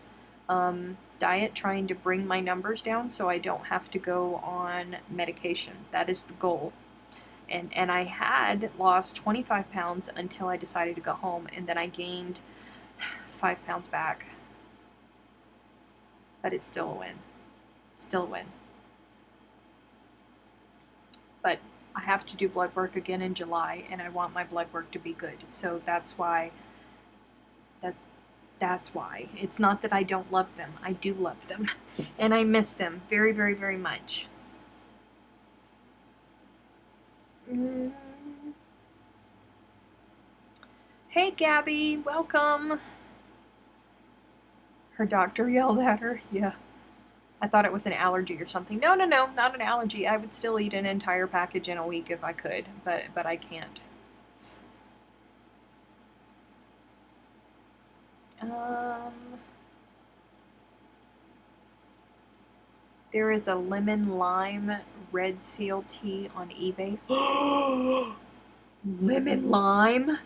diet, trying to bring my numbers down so I don't have to go on medication. That is the goal. And I had lost 25 pounds until I decided to go home, and then I gained 5 pounds back. But it's still a win. Still a win. But I have to do blood work again in July, and I want my blood work to be good. So that's why. That's why. It's not that I don't love them. I do love them. And I miss them very, very, very much. Hey, Gabby. Welcome. Her doctor yelled at her. Yeah. I thought it was an allergy or something. No, not an allergy. I would still eat an entire package in a week if I could, but I can't. There is a lemon lime Red Seal tea on eBay. Lemon lime?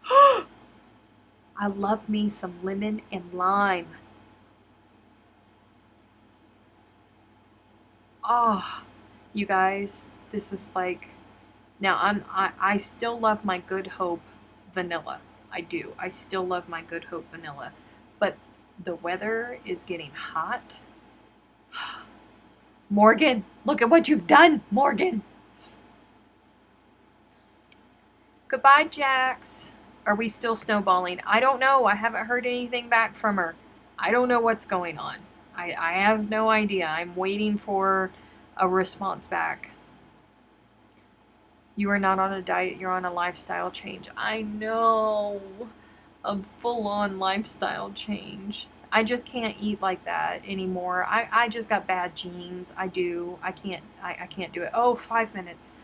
I love me some lemon and lime. Oh, you guys, this is like, now I still love my Good Hope vanilla. I do. I still love my Good Hope vanilla. But the weather is getting hot. Morgan, look at what you've done, Morgan. Goodbye, Jax. Are we still snowballing? I don't know. I haven't heard anything back from her. I don't know what's going on. I have no idea. I'm waiting for a response back. You are not on a diet, you're on a lifestyle change. I know. A full-on lifestyle change. I just can't eat like that anymore. I just got bad genes. I do. I can't do it. Oh, 5 minutes.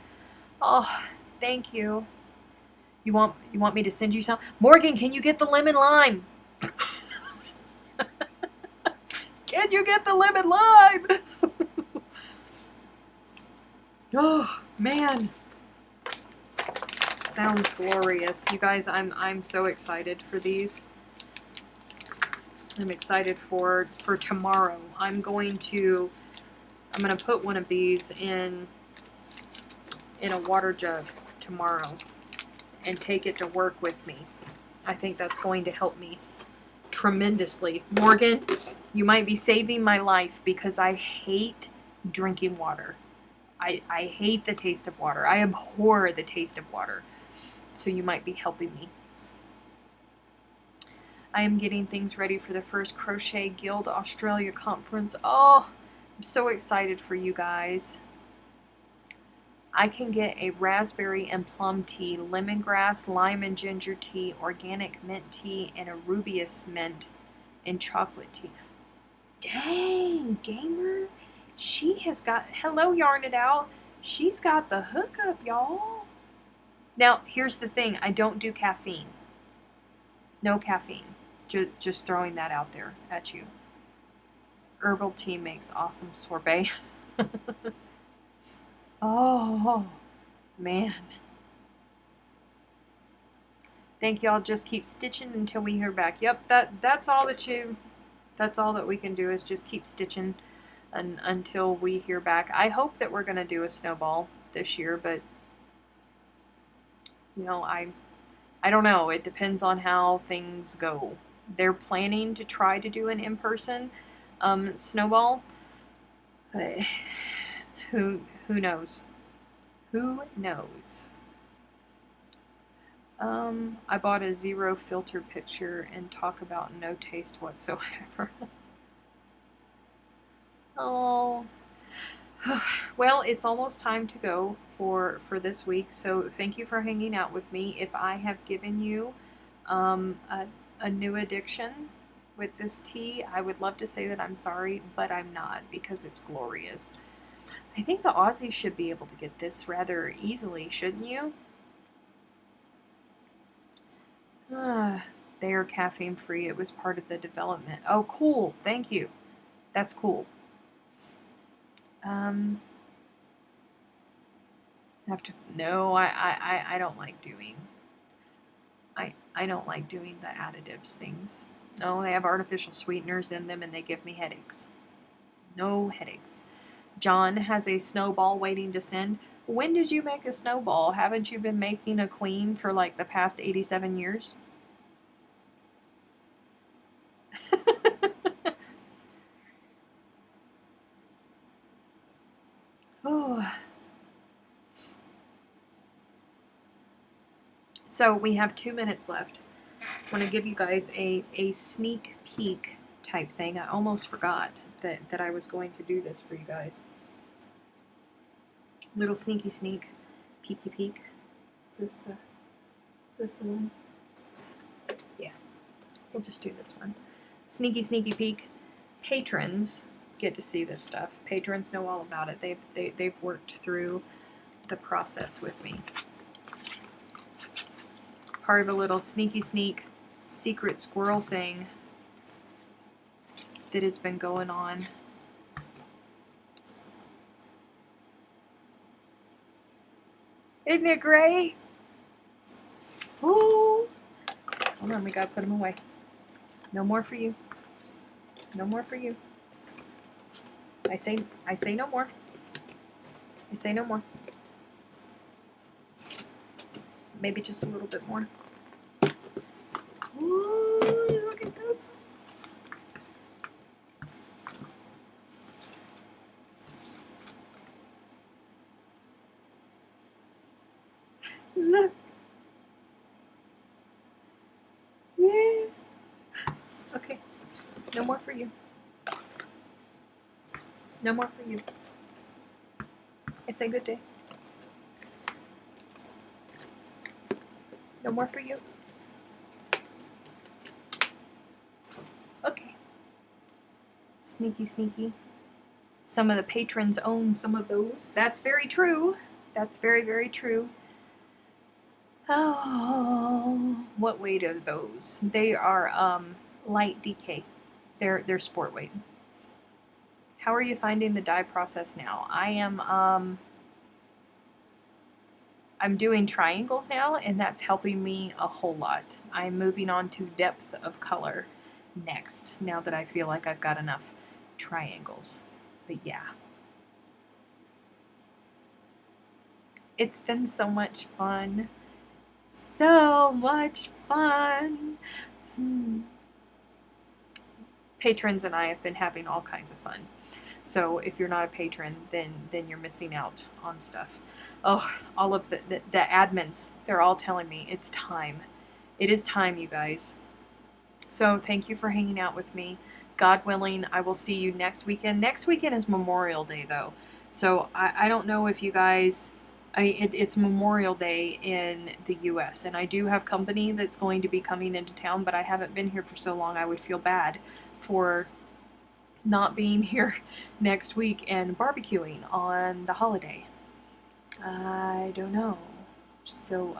Oh, thank you. You want me to send you some? Morgan, can you get the lemon lime? Can you get the lemon lime? Oh, man. Sounds glorious. You guys, I'm so excited for these. I'm excited for tomorrow. I'm gonna put one of these in a water jug tomorrow and take it to work with me. I think that's going to help me tremendously. Morgan, you might be saving my life because I hate drinking water. I hate the taste of water. I abhor the taste of water. So you might be helping me. I am getting things ready for the first Crochet Guild Australia conference. Oh, I'm so excited for you guys. I can get a raspberry and plum tea, lemongrass, lime and ginger tea, organic mint tea, and a rubious mint and chocolate tea. Dang, gamer. She has got, hello, Yarn It Out. She's got the hookup, y'all. Now, here's the thing. I don't do caffeine. No caffeine. Just throwing that out there at you. Herbal tea makes awesome sorbet. Oh, man. Thank y'all. Just keep stitching until we hear back. Yep, that's all that we can do is just keep stitching until we hear back. I hope that we're going to do a snowball this year, but you know, I don't know. It depends on how things go. They're planning to try to do an in-person snowball. Who knows? Who knows? I bought a zero filter picture and talk about no taste whatsoever. Oh. Well, it's almost time to go for this week, so thank you for hanging out with me. If I have given you a new addiction with this tea, I would love to say that I'm sorry, but I'm not, because it's glorious. I think the Aussies should be able to get this rather easily, shouldn't you? They are caffeine free. It was part of the development. Oh, cool. Thank you. That's cool. No, I don't like doing. I don't like doing the additives things. No, they have artificial sweeteners in them and they give me headaches. No headaches. John has a snowball waiting to send. When did you make a snowball? Haven't you been making a queen for like the past 87 years? Oh. So we have 2 minutes left. I want to give you guys a sneak peek type thing. I almost forgot that I was going to do this for you guys. Little sneaky sneak, peeky peek. Is this the one? Yeah, we'll just do this one. Sneaky sneaky peek. Patrons get to see this stuff. Patrons know all about it. They've worked through the process with me. Part of a little sneaky sneak secret squirrel thing that has been going on. Isn't it great? Ooh. Hold on, we gotta put them away. No more for you. No more for you. I say no more. I say no more. Maybe just a little bit more. Ooh, look at this. Look. No more for you. No more for you. I say good day. No more for you. Okay. Sneaky, sneaky. Some of the patrons own some of those. That's very true. That's very, very true. Oh, what weight are those? They are light DK. They're sport weight. How are you finding the dye process now? I'm doing triangles now, and that's helping me a whole lot. I'm moving on to depth of color next, now that I feel like I've got enough triangles. But yeah. It's been so much fun. So much fun. Patrons and I have been having all kinds of fun. So if you're not a patron, then you're missing out on stuff. Oh, all of the admins, they're all telling me it's time. It is time, you guys. So thank you for hanging out with me. God willing, I will see you next weekend. Next weekend is Memorial Day, though. So I don't know if you guys... it's Memorial Day in the U.S. and I do have company that's going to be coming into town, but I haven't been here for so long. I would feel bad for not being here next week and barbecuing on the holiday. I don't know. So,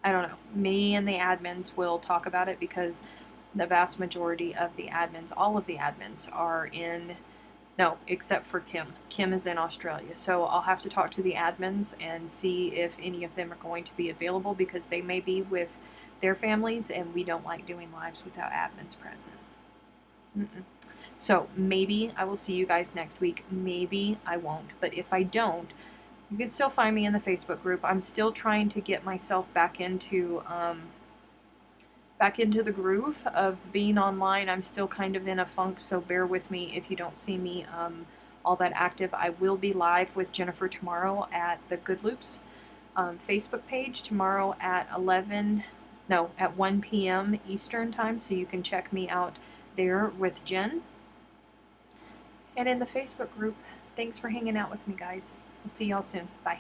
I don't know. Me and the admins will talk about it because the vast majority of the admins, all of the admins, are in... No, except for Kim. Kim is in Australia. So I'll have to talk to the admins and see if any of them are going to be available because they may be with their families and we don't like doing lives without admins present. So maybe I will see you guys next week. Maybe I won't. But if I don't, you can still find me in the Facebook group. I'm still trying to get myself back into the groove of being online. I'm still kind of in a funk, so bear with me if you don't see me all that active. I will be live with Jennifer tomorrow at the Good Loops Facebook page tomorrow at 1 p.m. Eastern time, so you can check me out there with Jen. And in the Facebook group. Thanks for hanging out with me, guys. I'll see y'all soon. Bye.